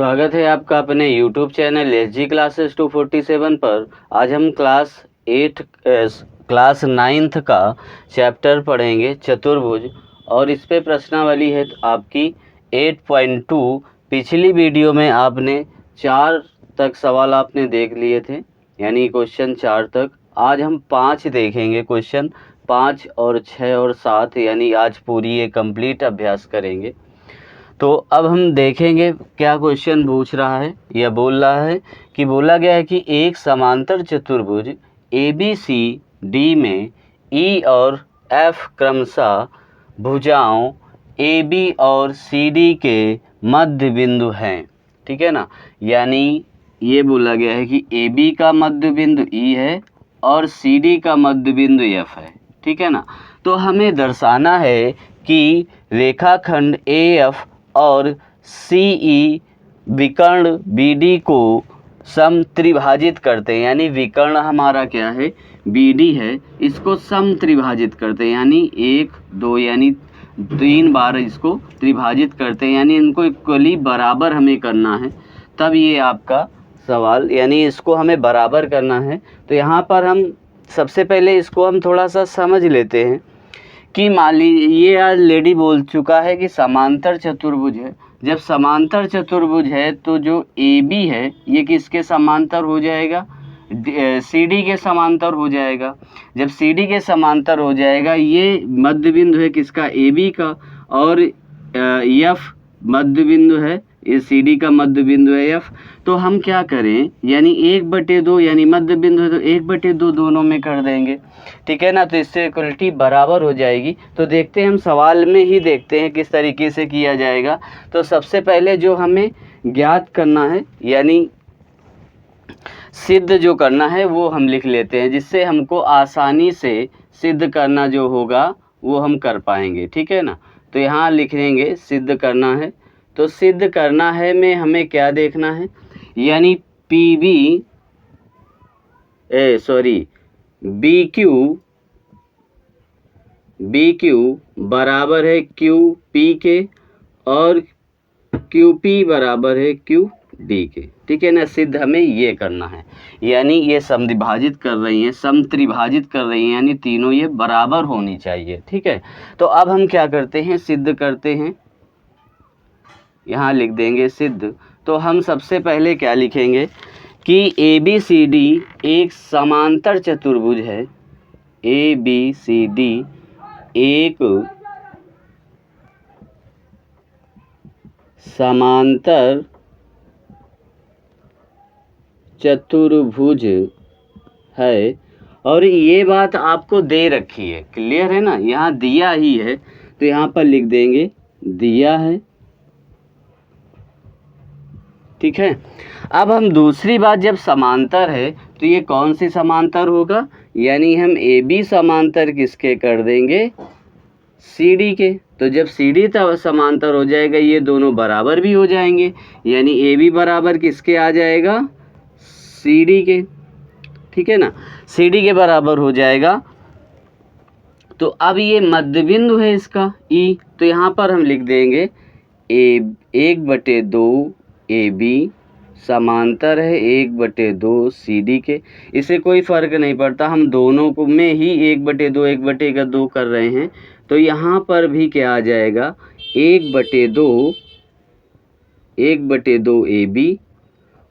स्वागत है आपका अपने YouTube चैनल SG क्लासेस 247 पर। आज हम क्लास 9th का चैप्टर पढ़ेंगे चतुर्भुज, और इस पे प्रश्नावली है आपकी 8.2। पिछली वीडियो में आपने 4 तक सवाल आपने देख लिए थे, यानी क्वेश्चन 4 तक। आज हम 5 देखेंगे, क्वेश्चन 5 और 6 और 7, यानी आज पूरी ये कंप्लीट अभ्यास करेंगे। तो अब हम देखेंगे क्या क्वेश्चन पूछ रहा है या बोल रहा है कि बोला गया है कि एक समांतर चतुर्भुज ABCD में E और F क्रमशः भुजाओं AB और CD के मध्य बिंदु हैं। ठीक है ना, यानी ये बोला गया है कि AB का मध्य बिंदु E है और CD का मध्य बिंदु F है। ठीक है ना, तो हमें दर्शाना है कि रेखाखंड AF और CE विकर्ण BD को समत्रिभाजित करते हैं, यानी विकर्ण हमारा क्या है, BD है, इसको समत्रिभाजित करते हैं, यानी 1 2 यानी 3 बार इसको त्रिभाजित करते हैं, यानी इनको इक्वली बराबर हमें करना है। तब ये आपका सवाल, यानी इसको हमें बराबर करना है। तो यहाँ पर हम सबसे पहले इसको हम थोड़ा सा समझ लेते हैं कि मान लीजिए ये ऑलरेडी बोल चुका है कि समांतर चतुर्भुज है। जब समांतर चतुर्भुज है तो जो AB है ये किसके समांतर हो जाएगा, CD के समांतर हो जाएगा। जब CD के समांतर हो जाएगा, ये मध्य बिंदु है किसका, AB का, और F मध्य बिंदु है, ये CD का मध्य बिंदु है F। तो हम क्या करें, यानी 1/2, यानी मध्य बिंदु है तो 1/2 दोनों में कर देंगे। ठीक है ना, तो इससे इक्वलिटी बराबर हो जाएगी। तो देखते हैं, हम सवाल में ही देखते हैं किस तरीके से किया जाएगा। तो सबसे पहले जो हमें ज्ञात करना है, यानी सिद्ध जो करना है वो हम लिख लेते हैं, जिससे हमको आसानी से सिद्ध करना जो होगा वो हम कर पाएंगे। ठीक है ना, तो यहाँ लिख लेंगे सिद्ध करना है। तो सिद्ध करना है में हमें क्या देखना है, यानी BQ बराबर है QP के और QP बराबर है QD के। ठीक है ना, सिद्ध हमें ये करना है, यानी ये समद्विभाजित कर रही हैं, समत्रिभाजित कर रही हैं, यानी तीनों ये बराबर होनी चाहिए। ठीक है, तो अब हम क्या करते हैं, सिद्ध करते हैं। यहाँ लिख देंगे सिद्ध। तो हम सबसे पहले क्या लिखेंगे कि ABCD एक समांतर चतुर्भुज है। ABCD एक समांतर चतुर्भुज है, और ये बात आपको दे रखी है, क्लियर है ना, यहाँ दिया ही है, तो यहाँ पर लिख देंगे दिया है। ठीक है, अब हम दूसरी बात, जब समांतर है तो ये कौन सी समांतर होगा, यानी हम AB समांतर किसके कर देंगे, CD के। तो जब CD समांतर हो जाएगा, ये दोनों बराबर भी हो जाएंगे, यानी AB बराबर किसके आ जाएगा, CD के। ठीक है ना, CD के बराबर हो जाएगा। तो अब ये मध्य बिंदु है इसका E, तो यहाँ पर हम लिख देंगे 1/2 AB समांतर है 1/2 CD के। इसे कोई फ़र्क नहीं पड़ता, हम दोनों को में ही 1/2 कर रहे हैं। तो यहाँ पर भी क्या आ जाएगा, 1/2 AB,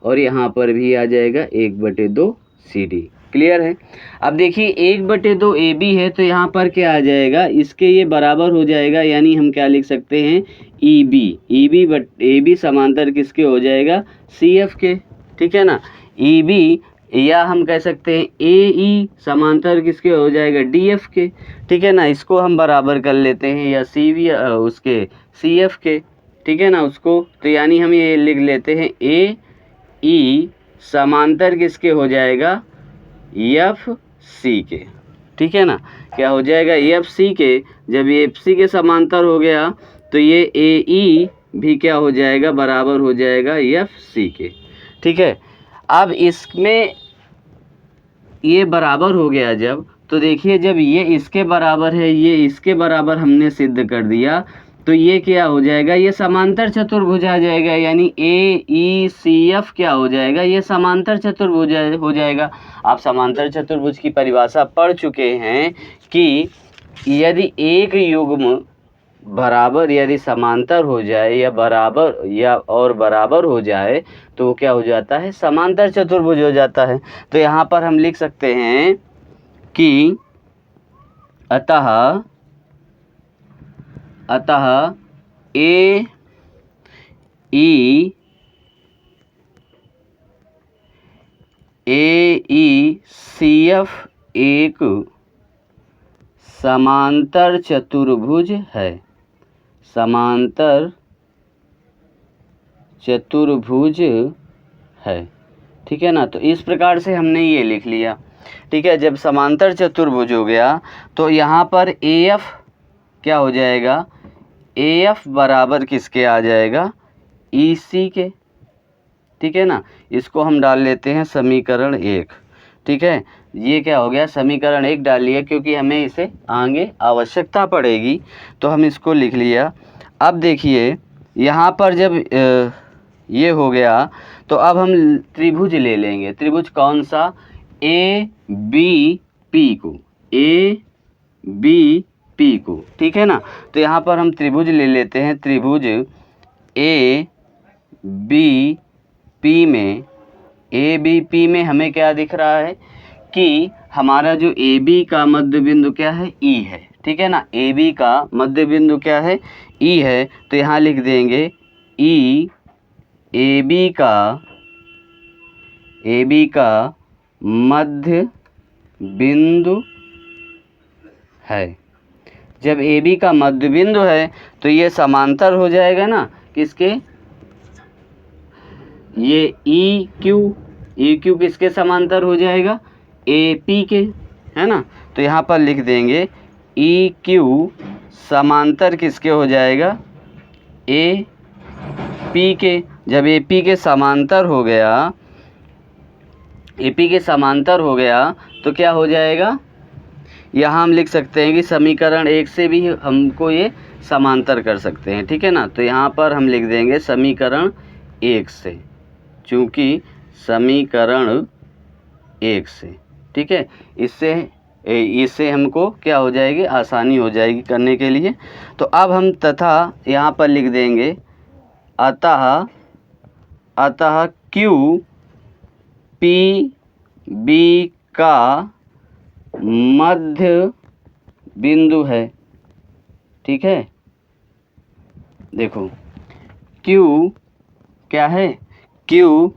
और यहाँ पर भी आ जाएगा 1/2 CD। क्लियर है। अब देखिए 1/2 AB है, तो यहाँ पर क्या आ जाएगा, इसके ये बराबर हो जाएगा, यानी हम क्या लिख सकते हैं, AB समांतर किसके हो जाएगा, CF के। ठीक है ना, EB, या हम कह सकते हैं AE समांतर किसके हो जाएगा, DF के। ठीक है ना, इसको हम बराबर कर लेते हैं, या CV उसके CF के। ठीक है ना, उसको, तो यानी हम ये लिख लेते हैं AE समांतर किसके हो जाएगा, FC के। ठीक है ना, क्या हो जाएगा, FC के। जब ये FC के समांतर हो गया तो ये AE भी क्या हो जाएगा, बराबर हो जाएगा FC के। ठीक है, अब इसमें ये बराबर हो गया जब, तो देखिए जब ये इसके बराबर है, ये इसके बराबर हमने सिद्ध कर दिया, तो ये क्या हो जाएगा, ये समांतर चतुर्भुज आ जाएगा, यानी AECF क्या हो जाएगा, ये समांतर चतुर्भुज हो जाएगा। आप समांतर चतुर्भुज की परिभाषा पढ़ चुके हैं कि यदि एक युग्म बराबर यदि समांतर हो जाए या बराबर या और बराबर हो जाए तो वो क्या हो जाता है, समांतर चतुर्भुज हो जाता है। तो यहाँ पर हम लिख सकते हैं कि अतः AECF एक समांतर चतुर्भुज है, समांतर चतुर्भुज है, ठीक है ना। तो इस प्रकार से हमने ये लिख लिया, ठीक है। जब समांतर चतुर्भुज हो गया तो यहाँ पर AF क्या हो जाएगा, AF बराबर किसके आ जाएगा, EC के, ठीक है ना। इसको हम डाल लेते हैं समीकरण 1, ठीक है। ये क्या हो गया, समीकरण 1 डाल लिया, क्योंकि हमें इसे आगे आवश्यकता पड़ेगी तो हम इसको लिख लिया। अब देखिए यहाँ पर जब ये हो गया तो अब हम त्रिभुज ले लेंगे। त्रिभुज कौन सा, ABP को, ABP को, ठीक है ना। तो यहाँ पर हम त्रिभुज ले लेते हैं। त्रिभुज ABP में हमें क्या दिख रहा है कि हमारा जो AB का मध्य बिंदु क्या है, E है, ठीक है ना। AB का मध्य बिंदु क्या है, E है। तो यहाँ लिख देंगे E AB का मध्य बिंदु है। जब AB का मध्य बिंदु है तो ये समांतर हो जाएगा ना किसके, ये EQ किसके समांतर हो जाएगा, AP के, है ना। तो यहाँ पर लिख देंगे EQ समांतर किसके हो जाएगा, AP के। जब AP के समांतर हो गया तो क्या हो जाएगा, यहाँ हम लिख सकते हैं कि समीकरण 1 से भी हमको ये समांतर कर सकते हैं, ठीक है ना। तो यहाँ पर हम लिख देंगे समीकरण 1 से, चूँकि समीकरण 1 से, ठीक है। इससे हमको क्या हो जाएगी, आसानी हो जाएगी करने के लिए। तो अब हम तथा यहाँ पर लिख देंगे अतः QPB का मध्य बिंदु है, ठीक है। देखो Q क्या है, Q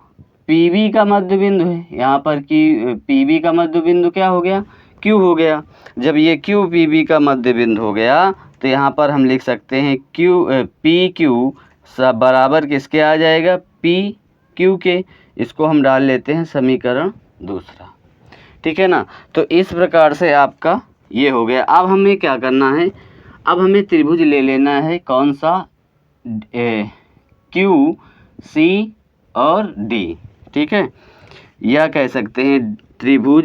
PB का मध्य बिंदु है। यहाँ पर कि PB का मध्य बिंदु क्या हो गया, Q हो गया। जब ये Q PB का मध्य बिंदु हो गया तो यहाँ पर हम लिख सकते हैं PQ सब बराबर किसके आ जाएगा, PQ के। इसको हम डाल लेते हैं समीकरण 2, ठीक है ना। तो इस प्रकार से आपका ये हो गया। अब हमें क्या करना है, अब हमें त्रिभुज ले लेना है, कौन सा, QC और D, ठीक है। या कह सकते हैं त्रिभुज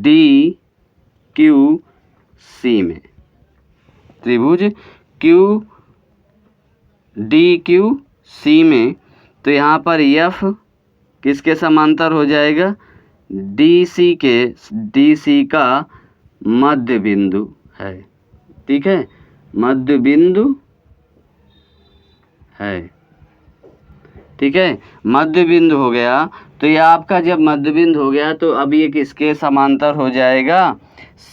DQC में, त्रिभुज DQC में। तो यहाँ पर F किसके समांतर हो जाएगा, DC का मध्य बिंदु है, ठीक है, मध्य बिंदु है, ठीक है। मध्य बिंदु हो गया तो ये आपका जब मध्य बिंदु हो गया तो अब ये किसके समांतर हो जाएगा,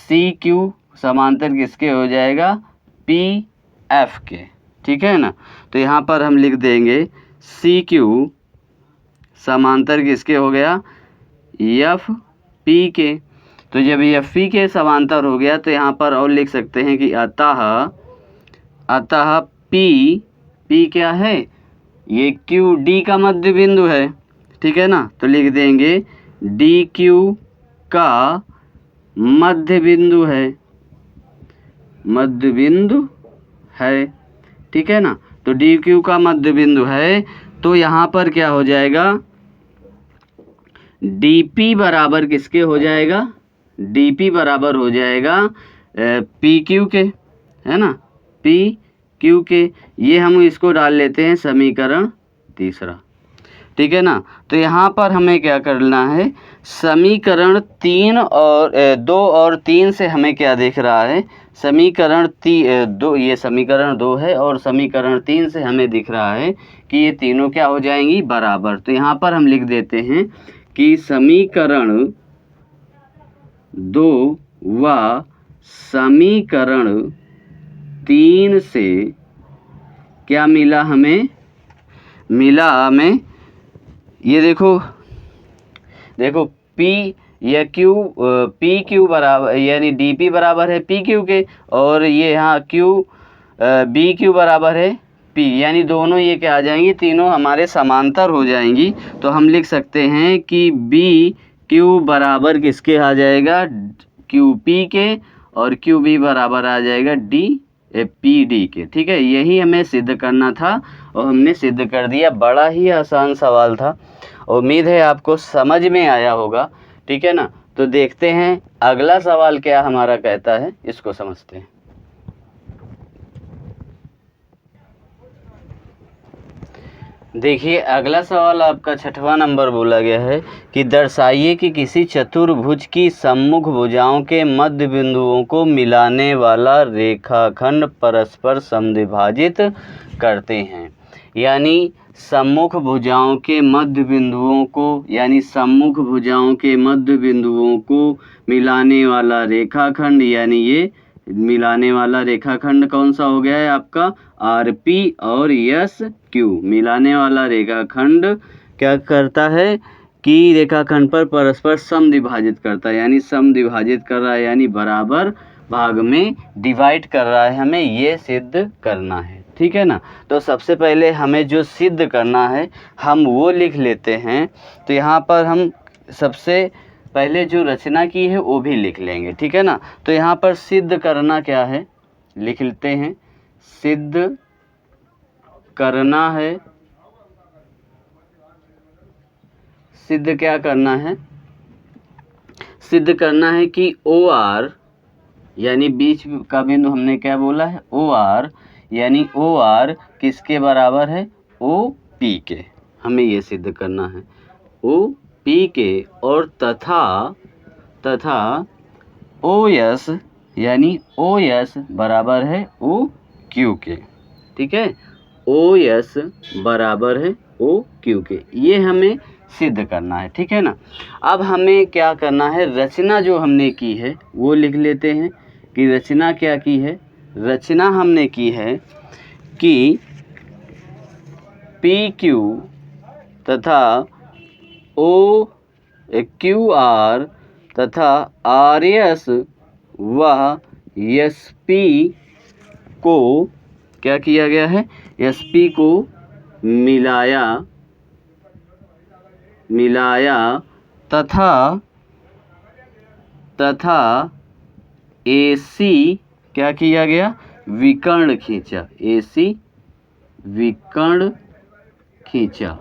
CQ समांतर किसके हो जाएगा, PF के, ठीक है ना। तो यहाँ पर हम लिख देंगे CQ समांतर किसके हो गया, FP के। तो जब FP के समांतर हो गया तो यहाँ पर और लिख सकते हैं कि अतः P क्या है, ये QD का मध्य बिंदु है, ठीक है ना। तो लिख देंगे DQ का मध्य बिंदु है, ठीक है ना। तो DQ का मध्य बिंदु है तो यहाँ पर क्या हो जाएगा, DP बराबर किसके हो जाएगा, DP बराबर हो जाएगा PQ के, है ना, पी क्यू के, ये हम इसको डाल लेते हैं समीकरण तीसरा, ठीक है ना। तो यहाँ पर हमें क्या करना है, समीकरण 2 और 3 से हमें क्या दिख रहा है, समीकरण 2, ये समीकरण 2 है और समीकरण 3 से हमें दिख रहा है कि ये तीनों क्या हो जाएंगी, बराबर। तो यहाँ पर हम लिख देते हैं कि समीकरण 2 व समीकरण 3 से क्या मिला हमें, ये देखो P या Q, पी क्यू बराबर यानी डी पी बराबर है पी क्यू के, और ये यहाँ बी क्यू बराबर है P, यानी दोनों ये क्या आ जाएंगी, तीनों हमारे समांतर हो जाएंगी। तो हम लिख सकते हैं कि बी क्यू बराबर किसके आ जाएगा, क्यू पी के, और क्यू बी बराबर आ जाएगा पी डी के, ठीक है। यही हमें सिद्ध करना था और हमने सिद्ध कर दिया। बड़ा ही आसान सवाल था, उम्मीद है आपको समझ में आया होगा, ठीक है ना। तो देखते हैं अगला सवाल क्या हमारा कहता है, इसको समझते हैं। देखिए अगला सवाल आपका 6वां नंबर बोला गया है कि दर्शाइए कि किसी चतुर्भुज की सम्मुख भुजाओं के मध्य बिंदुओं को मिलाने वाला रेखाखंड परस्पर समद्विभाजित करते हैं। यानी सम्मुख भुजाओं के मध्य बिंदुओं को, यानी सम्मुख भुजाओं के मध्य बिंदुओं को मिलाने वाला रेखाखंड, यानी ये मिलाने वाला रेखाखंड कौन सा हो गया है आपका, आर पी और एस क्यू। मिलाने वाला रेखाखंड क्या करता है कि रेखाखंड पर परस्पर समद्विभाजित करता है, यानी समद्विभाजित कर रहा है, यानी बराबर भाग में डिवाइड कर रहा है। हमें ये सिद्ध करना है, ठीक है ना। तो सबसे पहले हमें जो सिद्ध करना है हम वो लिख लेते हैं। तो यहाँ पर हम सबसे पहले जो रचना की है वो भी लिख लेंगे, ठीक है ना। तो यहाँ पर सिद्ध करना क्या है, लिख लेते हैं, सिद्ध करना है, सिद्ध क्या करना है, सिद्ध करना है कि ओ आर, यानी बीच का बिंदु हमने क्या बोला है, ओ आर, यानी ओ आर किसके बराबर है, ओ पी के। हमें ये सिद्ध करना है ओ पी के, और तथा ओ एस, यानी ओ एस बराबर है ओ क्यू के, ठीक है। ओ एस बराबर है ओ क्यू के, ये हमें सिद्ध करना है, ठीक है ना। अब हमें क्या करना है, रचना जो हमने की है वो लिख लेते हैं कि रचना क्या की है। रचना हमने की है कि पी क्यू तथा ओ क्यू आर तथा आर एस व एस पी को क्या किया गया है, एस पी को मिलाया तथा AC क्या किया गया, विकर्ण खींचा, AC विकर्ण खींचा,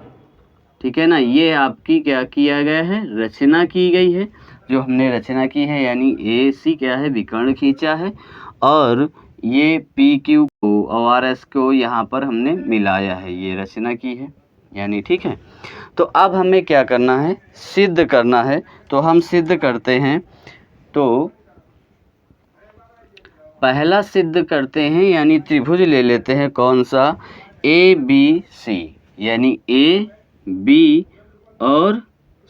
ठीक है ना। ये आपकी क्या किया गया है, रचना की गई है, जो हमने रचना की है, यानी AC क्या है, विकर्ण खींचा है, और ये PQ को और RS को यहाँ पर हमने मिलाया है, ये रचना की है, यानी ठीक है। तो अब हमें क्या करना है, सिद्ध करना है। तो हम सिद्ध करते हैं, तो पहला सिद्ध करते हैं, यानी त्रिभुज ले लेते हैं, कौन सा, ABC, यानी A B और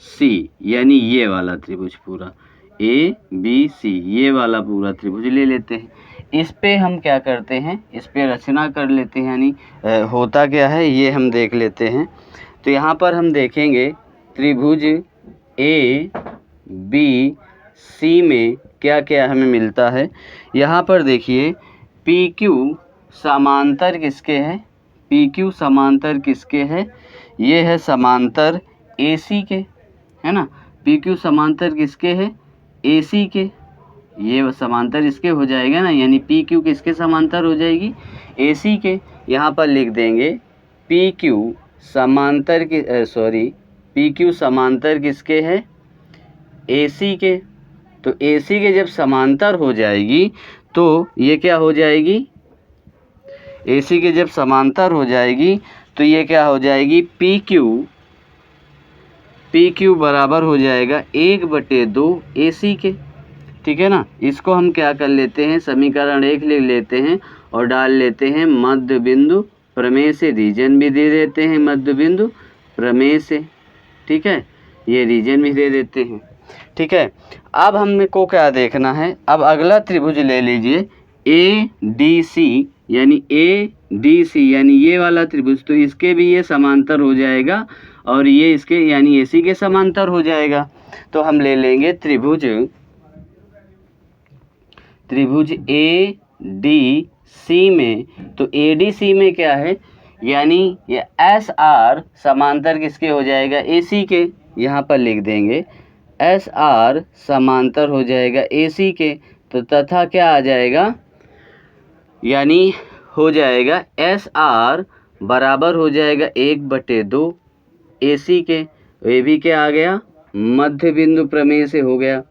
C, यानी ये वाला त्रिभुज पूरा ABC, ये वाला पूरा त्रिभुज ले लेते हैं। इस पे हम क्या करते हैं, इस पे रचना कर लेते हैं, यानी होता क्या है ये हम देख लेते हैं। तो यहाँ पर हम देखेंगे त्रिभुज ABC में क्या क्या हमें मिलता है। यहाँ पर देखिए PQ समांतर किसके है, PQ समांतर किसके है, ये है समांतर AC के, है ना। PQ समांतर किसके है, AC के, ये समांतर इसके हो जाएगा ना, यानी PQ किसके समांतर हो जाएगी, AC के। यहाँ पर लिख देंगे PQ समांतर PQ समांतर किसके है, AC के। तो AC के जब समांतर हो जाएगी तो ये क्या हो जाएगी, AC के जब समांतर हो जाएगी तो ये क्या हो जाएगी, PQ बराबर हो जाएगा 1/2 AC के। ठीक है ना। इसको हम क्या कर लेते हैं, समीकरण 1 लिख लेते हैं और डाल लेते हैं मध्य बिंदु प्रमेय से, रीजन भी दे देते हैं मध्य बिंदु प्रमेय से। ठीक है, ये रीजन भी दे देते हैं। ठीक है, अब हमने को क्या देखना है, अब अगला त्रिभुज ले लीजिए ADC यानी ये वाला त्रिभुज, तो इसके भी ये समांतर हो जाएगा और ये इसके यानी AC के समांतर हो जाएगा। तो हम ले लेंगे त्रिभुज ADC में, तो ADC में क्या है, यानी ये SR समांतर किसके हो जाएगा, AC के। यहाँ पर लिख देंगे SR समांतर हो जाएगा AC के, तो तथा क्या आ जाएगा, यानी हो जाएगा SR बराबर हो जाएगा 1/2 AC के। ये भी क्या आ गया, मध्य बिंदु प्रमेय से हो गया,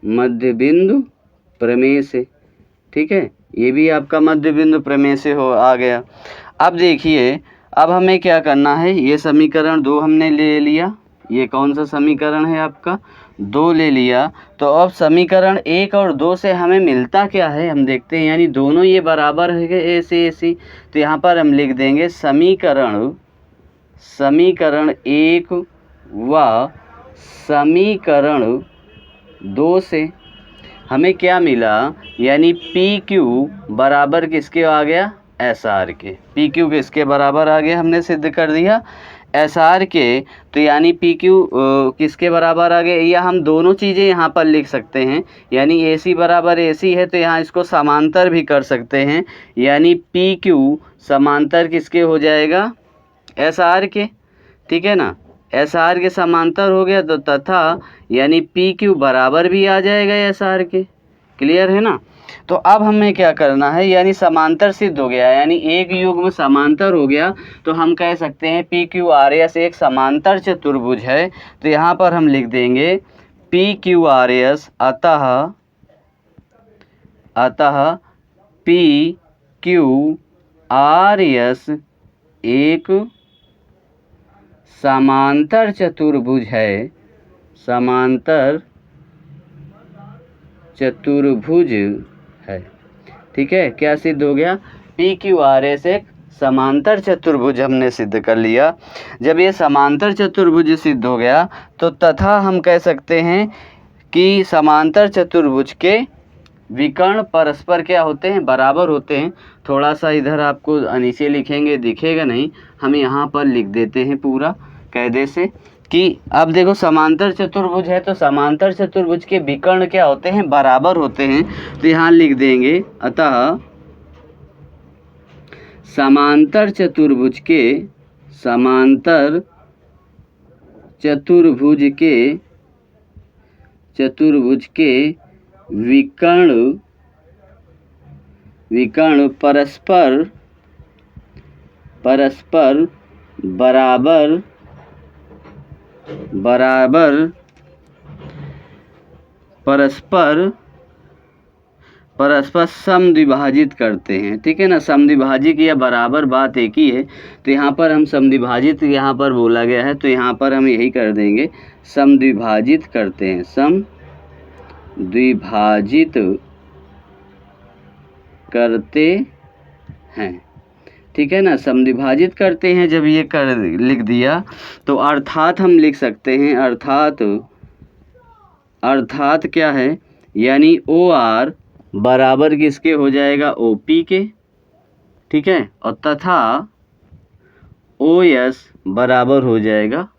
मध्य बिंदु प्रमेय से। ठीक है, ये भी आपका मध्य बिंदु प्रमेय से आ गया। अब देखिए, अब हमें क्या करना है, ये समीकरण 2 हमने ले लिया, ये कौन सा समीकरण है आपका, 2 ले लिया। तो अब समीकरण 1 और 2 से हमें मिलता क्या है, हम देखते हैं, यानी दोनों ये बराबर है A से AC। तो यहाँ पर हम लिख देंगे समीकरण 1 व समीकरण 2 से हमें क्या मिला, यानी PQ बराबर किसके आ गया, SR के। PQ किसके बराबर आ गया, हमने सिद्ध कर दिया SR के। तो यानी PQ किसके बराबर आ गया, या हम दोनों चीज़ें यहाँ पर लिख सकते हैं, यानी AC बराबर AC है तो यहाँ इसको समांतर भी कर सकते हैं, यानी PQ समांतर किसके हो जाएगा, SR के। ठीक है ना, SR के समांतर हो गया तो तथा यानी PQ बराबर भी आ जाएगा SR के। क्लियर है ना। तो अब हमें क्या करना है, यानी समांतर सिद्ध हो गया, यानी एक युग्म समांतर हो गया, तो हम कह सकते हैं PQRS एक समांतर चतुर्भुज है। तो यहाँ पर हम लिख देंगे PQRS अतः PQRS एक समांतर चतुर्भुज है, समांतर चतुर्भुज है। ठीक है, क्या सिद्ध हो गया, PQRS एक समांतर चतुर्भुज हमने सिद्ध कर लिया। जब ये समांतर चतुर्भुज सिद्ध हो गया तो तथा हम कह सकते हैं कि समांतर चतुर्भुज के विकर्ण परस्पर क्या होते हैं, बराबर होते हैं। थोड़ा सा इधर आपको नीचे लिखेंगे दिखेगा नहीं, हम यहाँ पर लिख देते हैं पूरा कायदे से कि अब देखो समांतर चतुर्भुज है तो समांतर चतुर्भुज के विकर्ण क्या होते हैं, बराबर होते हैं। तो यहाँ लिख देंगे अतः समांतर चतुर्भुज के विकर्ण परस्पर परस्पर समद्विभाजित करते हैं। ठीक है ना, समद्विभाजित या बराबर बात एक ही है। तो यहाँ पर हम समद्विभाजित यहाँ पर बोला गया है तो यहाँ पर हम यही कर देंगे, समद्विभाजित करते हैं, समद्विभाजित करते हैं। ठीक है ना, समद्विभाजित करते हैं जब ये कर लिख दिया तो अर्थात हम लिख सकते हैं, अर्थात क्या है, यानी OR बराबर किसके हो जाएगा, OP के। ठीक है, और तथा OS बराबर हो जाएगा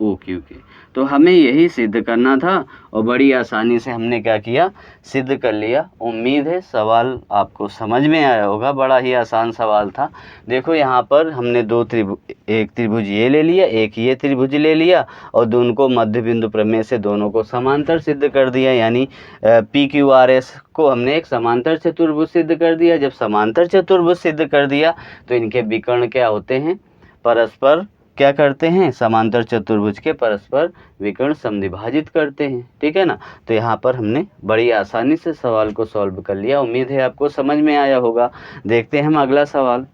OQ के। तो हमें यही सिद्ध करना था और बड़ी आसानी से हमने क्या किया, सिद्ध कर लिया। उम्मीद है सवाल आपको समझ में आया होगा, बड़ा ही आसान सवाल था। देखो यहाँ पर हमने एक त्रिभुज ये ले लिया, एक ये त्रिभुज ले लिया और दोनों को मध्य बिंदु प्रमेय से दोनों को समांतर सिद्ध कर दिया, यानी PQRS को हमने एक समांतर चतुर्भुज सिद्ध कर दिया। जब समांतर चतुर्भुज सिद्ध कर दिया तो इनके विकर्ण क्या होते हैं, परस्पर क्या करते हैं, समांतर चतुर्भुज के परस्पर विकर्ण समद्विभाजित करते हैं। ठीक है ना, तो यहाँ पर हमने बड़ी आसानी से सवाल को सॉल्व कर लिया। उम्मीद है आपको समझ में आया होगा। देखते हैं हम अगला सवाल।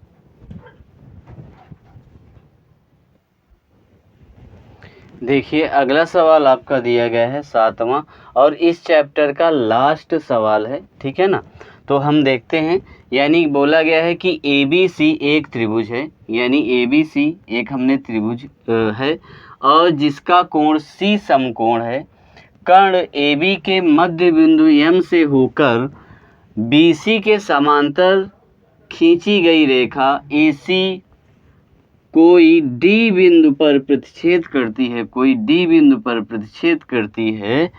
देखिए अगला सवाल आपका दिया गया है 7वां और इस चैप्टर का लास्ट सवाल है, ठीक है ना। तो हम देखते हैं, यानी बोला गया है कि ABC एक त्रिभुज है, यानी ABC एक हमने त्रिभुज है और जिसका कोण C समकोण है। कर्ण AB के मध्य बिंदु M से होकर BC के समांतर खींची गई रेखा AC कोई D बिंदु पर प्रतिच्छेद करती है, कोई D बिंदु पर प्रतिच्छेद करती है।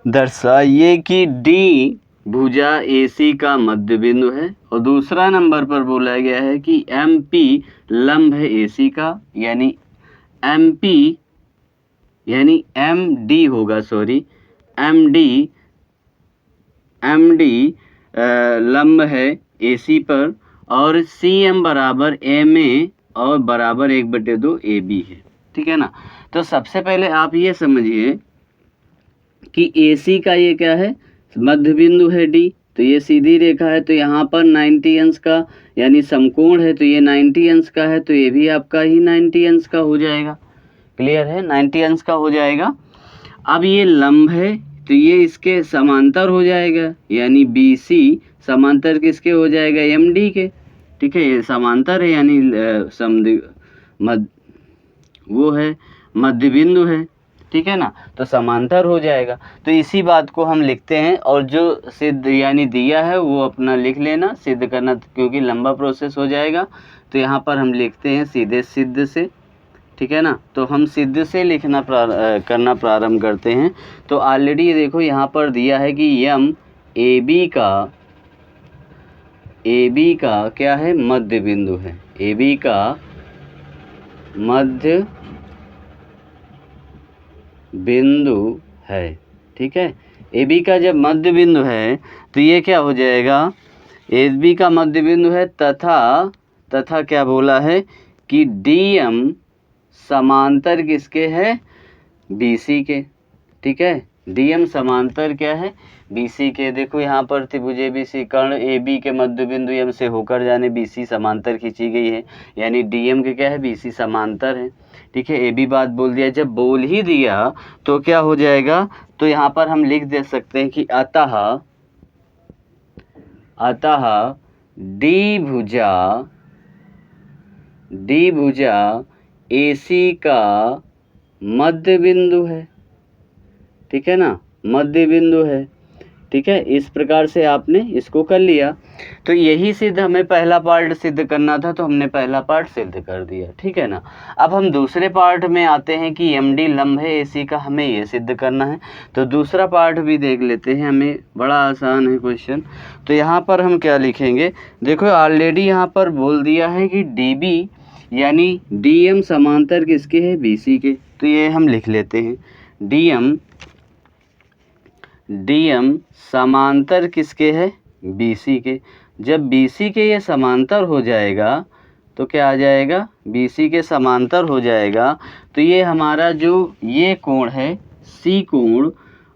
दर्शाइए कि D भुजा AC का मध्य बिंदु है। और दूसरा नंबर पर बोला गया है कि MP लंब है AC का, यानी MP यानी MD होगा, सॉरी MD लंब है AC पर और CM बराबर MA और बराबर 1/2 AB है, ठीक है ना। तो सबसे पहले आप ये समझिए कि AC का ये क्या है, मध्य बिंदु है D, तो ये सीधी रेखा है, तो यहाँ पर 90 अंश का यानी समकोण है, तो ये 90 अंश का है, तो ये भी आपका ही 90 अंश का हो जाएगा। क्लियर है, 90 अंश का हो जाएगा। अब ये लंब है तो ये इसके समांतर हो जाएगा, यानी BC समांतर किसके हो जाएगा, MD के, ठीक है। ये समांतर है यानी वो है मध्य बिंदु है, ठीक है ना, तो समांतर हो जाएगा। तो इसी बात को हम लिखते हैं और जो सिद्ध यानी दिया है वो अपना लिख लेना, सिद्ध करना क्योंकि लंबा प्रोसेस हो जाएगा। तो यहाँ पर हम लिखते हैं सीधे सिद्ध से, ठीक है ना। तो हम सिद्ध से लिखना करना प्रारंभ करते हैं। तो ऑलरेडी देखो यहाँ पर दिया है कि यम AB का क्या है, मध्य बिंदु है, AB का मध्य बिंदु है, ठीक है। AB का जब मध्य बिंदु है तो ये क्या हो जाएगा, AB का मध्य बिंदु है तथा क्या बोला है कि DM समांतर किसके है, BC के, ठीक है। DM समांतर क्या है, BC के। देखो यहाँ पर त्रिभुज ABC कर्ण AB के मध्य बिंदु M से होकर जाने BC समांतर खींची गई है, यानी DM के क्या है, BC समांतर है, ठीक है। AB बात बोल दिया, जब बोल ही दिया तो क्या हो जाएगा, तो यहाँ पर हम लिख दे सकते हैं कि अतः D भुजा AC का मध्य बिंदु है, ठीक है ना, मध्य बिंदु है, ठीक है। इस प्रकार से आपने इसको कर लिया। तो यही सिद्ध हमें पहला पार्ट सिद्ध करना था, तो हमने पहला पार्ट सिद्ध कर दिया, ठीक है ना। अब हम दूसरे पार्ट में आते हैं कि MD लंब है AC का, हमें ये सिद्ध करना है। तो दूसरा पार्ट भी देख लेते हैं, हमें बड़ा आसान है क्वेश्चन। तो यहाँ पर हम क्या लिखेंगे, देखो ऑलरेडी यहाँ पर बोल दिया है कि DB यानी DM समांतर किसके है, BC के। तो ये हम लिख लेते हैं, DM समांतर किसके है, BC के। जब BC के ये समांतर हो जाएगा तो क्या आ जाएगा, BC के समांतर हो जाएगा तो ये हमारा जो ये कोण है C कोण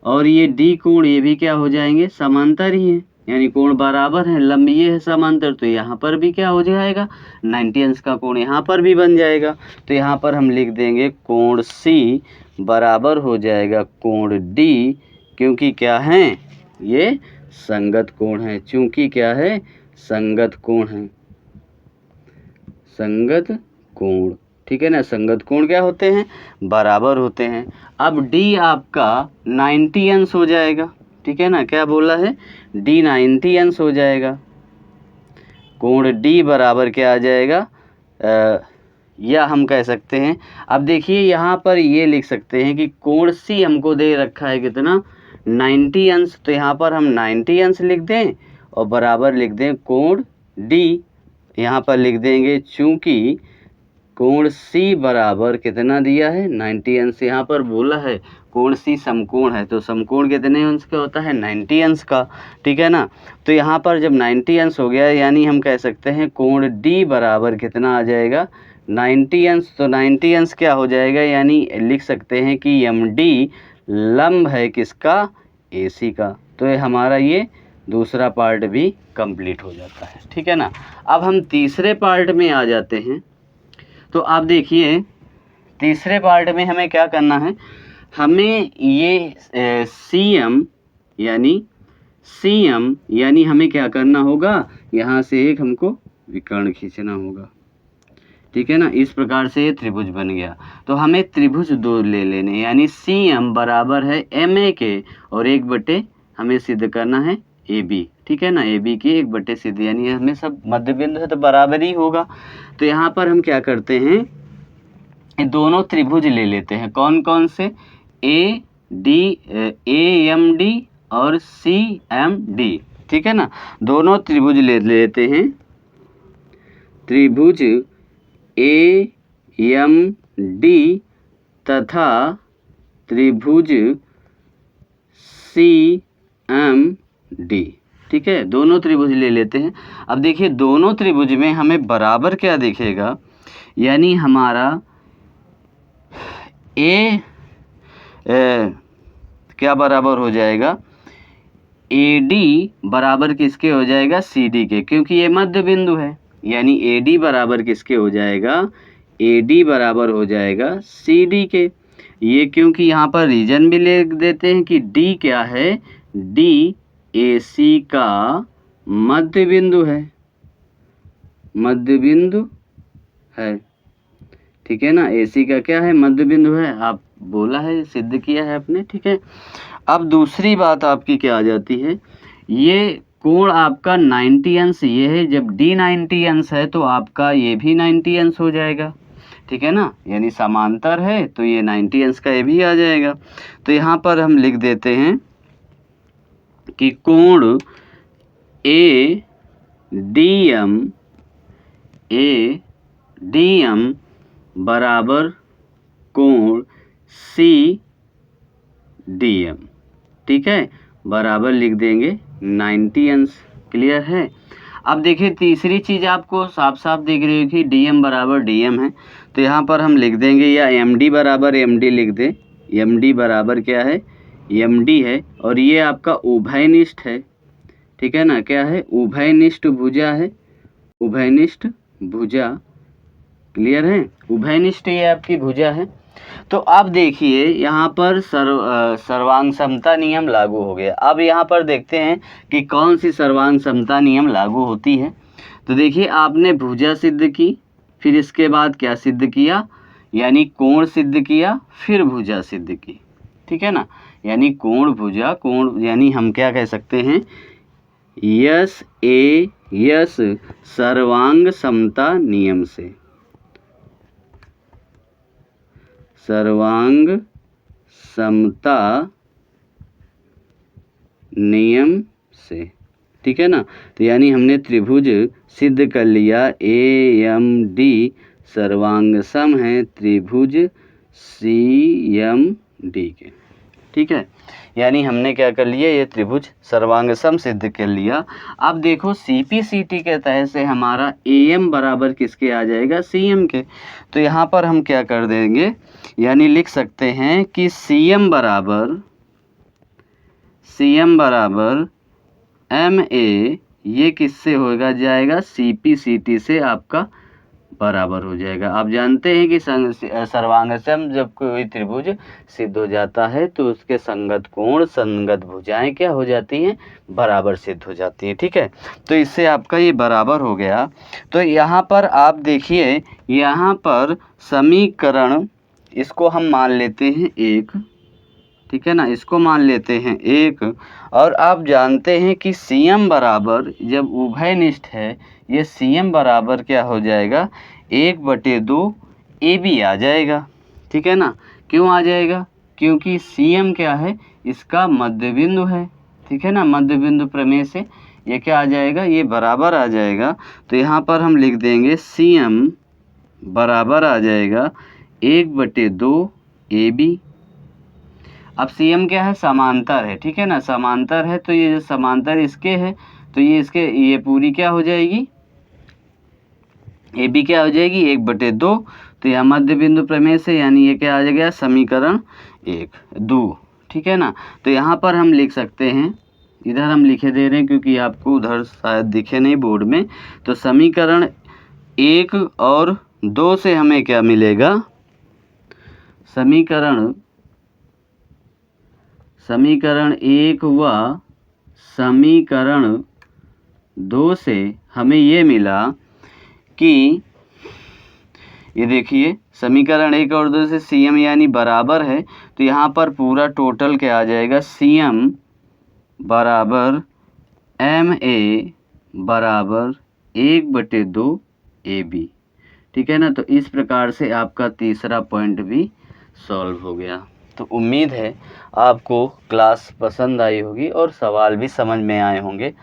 और ये D कोण ये भी क्या हो जाएंगे, समांतर ही है, यानी कोण बराबर है, लंब ये है समांतर, तो यहाँ पर भी क्या हो जाएगा, 90 अंश का कोण यहाँ पर भी बन जाएगा। तो यहाँ पर हम लिख देंगे कोण C बराबर हो जाएगा कोण D, क्योंकि क्या है, ये संगत कोण है, चूंकि क्या है, संगत कोण है, संगत कोण, ठीक है ना। संगत कोण क्या होते हैं, बराबर होते हैं। अब D आपका 90 अंश हो जाएगा, ठीक है ना, क्या बोला है, D 90 अंश हो जाएगा। कोण D बराबर क्या आ जाएगा, या हम कह सकते हैं, अब देखिए यहाँ पर ये लिख सकते हैं कि कोण C हमको दे रखा है कितना, 90 अंश। तो यहाँ पर हम 90 अंश लिख दें और बराबर लिख दें कोण D, यहाँ पर लिख देंगे चूंकि कोण C बराबर कितना दिया है, 90 अंश। यहाँ पर बोला है कोण C समकोण है, तो समकोण कितने अंश का होता है, 90 अंश का, ठीक है ना। तो यहाँ पर जब 90 अंश हो गया यानी हम कह सकते हैं कोण D बराबर कितना आ जाएगा, 90 अंश। तो 90 अंश क्या हो जाएगा, यानी लिख सकते हैं कि MD लंब है किसका, AC का। तो ये हमारा ये दूसरा पार्ट भी कंप्लीट हो जाता है, ठीक है ना। अब हम तीसरे पार्ट में आ जाते हैं। तो आप देखिए तीसरे पार्ट में हमें क्या करना है, हमें ये CM यानी हमें क्या करना होगा, यहाँ से एक हमको विकर्ण खींचना होगा, ठीक है ना। इस प्रकार से ये त्रिभुज बन गया। तो हमें त्रिभुज 2 ले लेने, यानी CM बराबर है MA के और 1/, हमें सिद्ध करना है AB, ठीक है ना। AB की 1/, सिद्ध, यानी हमें सब मध्य बिंदु है तो बराबर ही होगा। तो यहाँ पर हम क्या करते हैं, ये दोनों त्रिभुज ले लेते हैं। कौन कौन से, AMD और CMD, ठीक है ना। दोनों त्रिभुज ले लेते हैं, त्रिभुज AMD तथा त्रिभुज CMD, ठीक है। दोनों त्रिभुज ले लेते हैं। अब देखिए दोनों त्रिभुज में हमें बराबर क्या दिखेगा, यानी हमारा क्या बराबर हो जाएगा, AD बराबर किसके हो जाएगा, CD के, क्योंकि ये मध्य बिंदु है। यानी AD बराबर किसके हो जाएगा, AD बराबर हो जाएगा CD के। ये क्योंकि यहाँ पर रीजन भी ले देते हैं कि D क्या है, D AC का मध्य बिंदु है, मध्य बिंदु है, ठीक है ना। AC का क्या है, मध्य बिंदु है, आप बोला है, सिद्ध किया है आपने, ठीक है। अब दूसरी बात आपकी क्या आ जाती है, ये कोण आपका 90 अंश ये है, जब D 90 अंश है तो आपका ये भी 90 अंश हो जाएगा, ठीक है ना। यानी समांतर है तो ये 90 अंश का ये भी आ जाएगा। तो यहाँ पर हम लिख देते हैं कि कोण ADM बराबर कोण CDM, ठीक है, बराबर लिख देंगे 90 अंश। क्लियर है। अब देखिए तीसरी चीज़ आपको साफ साफ दिख रही है कि DM बराबर DM है, तो यहाँ पर हम लिख देंगे, या MD बराबर MD लिख दें। MD बराबर क्या है, MD है, और ये आपका उभयनिष्ठ है, ठीक है ना। क्या है, उभयनिष्ठ भुजा है, उभयनिष्ठ भुजा। क्लियर है, उभयनिष्ठ ये आपकी भुजा है। तो अब देखिए यहाँ पर सर्वांग समता नियम लागू हो गया। अब यहाँ पर देखते हैं कि कौन सी सर्वांग समता नियम लागू होती है। तो देखिए आपने भुजा सिद्ध की, फिर इसके बाद क्या सिद्ध किया, यानी कोण सिद्ध किया, फिर भुजा सिद्ध की, ठीक है ना। यानी कोण भुजा, कोण यानी हम क्या कह सकते हैं, यस सर्वांग समता नियम से, सर्वांग समता नियम से, ठीक है ना। तो यानी हमने त्रिभुज सिद्ध कर लिया, AMD सर्वांग सम है त्रिभुज CMD के, ठीक है। यानी हमने क्या कर लिया, ये त्रिभुज सर्वांग सम सिद्ध कर लिया। अब देखो CPCT के तहत से हमारा AM बराबर किसके आ जाएगा, CM के। तो यहाँ पर हम क्या कर देंगे, यानी लिख सकते हैं कि CM बराबर MA, ये किससे होगा जाएगा, CPCT से आपका बराबर हो जाएगा। आप जानते हैं कि सर्वांगसम जब कोई त्रिभुज सिद्ध हो जाता है तो उसके संगत कोण, संगत भुजाएं क्या हो जाती हैं, बराबर सिद्ध हो जाती हैं, ठीक है। तो इससे आपका ये बराबर हो गया। तो यहाँ पर आप देखिए, यहाँ पर समीकरण, इसको हम मान लेते हैं 1, ठीक है ना, इसको मान लेते हैं 1। और आप जानते हैं कि CM बराबर जब उभयनिष्ठ है, ये CM बराबर क्या हो जाएगा, 1/2 AB आ जाएगा, ठीक है ना। क्यों आ जाएगा, क्योंकि CM क्या है, इसका मध्य बिंदु है, ठीक है ना। मध्य बिंदु प्रमेय से ये क्या आ जाएगा, ये बराबर आ जाएगा। तो यहाँ पर हम लिख देंगे CM बराबर आ जाएगा 1/2 AB। अब CM क्या है, समांतर है, ठीक है ना, समांतर है। तो ये जो समांतर इसके है, तो ये इसके, ये पूरी क्या हो जाएगी, AB क्या हो जाएगी, 1/2। तो यह मध्य बिंदु प्रमेय से, यानी ये क्या आ जाएगा, समीकरण 1/2, ठीक है ना। तो यहाँ पर हम लिख सकते हैं, इधर हम लिखे दे रहे हैं क्योंकि आपको उधर शायद दिखे नहीं बोर्ड में। तो समीकरण 1 और 2 से हमें क्या मिलेगा, समीकरण 1 व समीकरण 2 से हमें ये मिला कि ये देखिए समीकरण 1 और 2 से CM यानी बराबर है, तो यहाँ पर पूरा टोटल क्या आ जाएगा, CM बराबर MA बराबर 1/2 AB। ठीक है ना। तो इस प्रकार से आपका तीसरा पॉइंट भी सॉल्व हो गया। तो उम्मीद है आपको क्लास पसंद आई होगी और सवाल भी समझ में आए होंगे।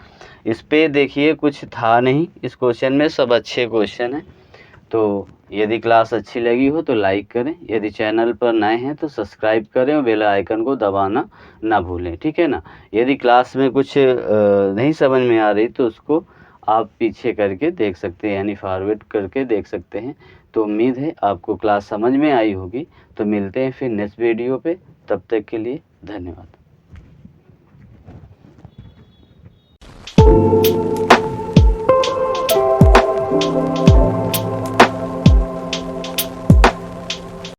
इस पे देखिए कुछ था नहीं इस क्वेश्चन में, सब अच्छे क्वेश्चन हैं। तो यदि क्लास अच्छी लगी हो तो लाइक करें, यदि चैनल पर नए हैं तो सब्सक्राइब करें और बेल आइकन को दबाना ना भूलें। ठीक है ना। यदि क्लास में कुछ नहीं समझ में आ रही तो उसको आप पीछे करके देख सकते हैं, यानी फॉरवर्ड करके देख सकते हैं। तो उम्मीद है आपको क्लास समझ में आई होगी। तो मिलते हैं फिर नेक्स्ट वीडियो पे, तब तक के लिए धन्यवाद।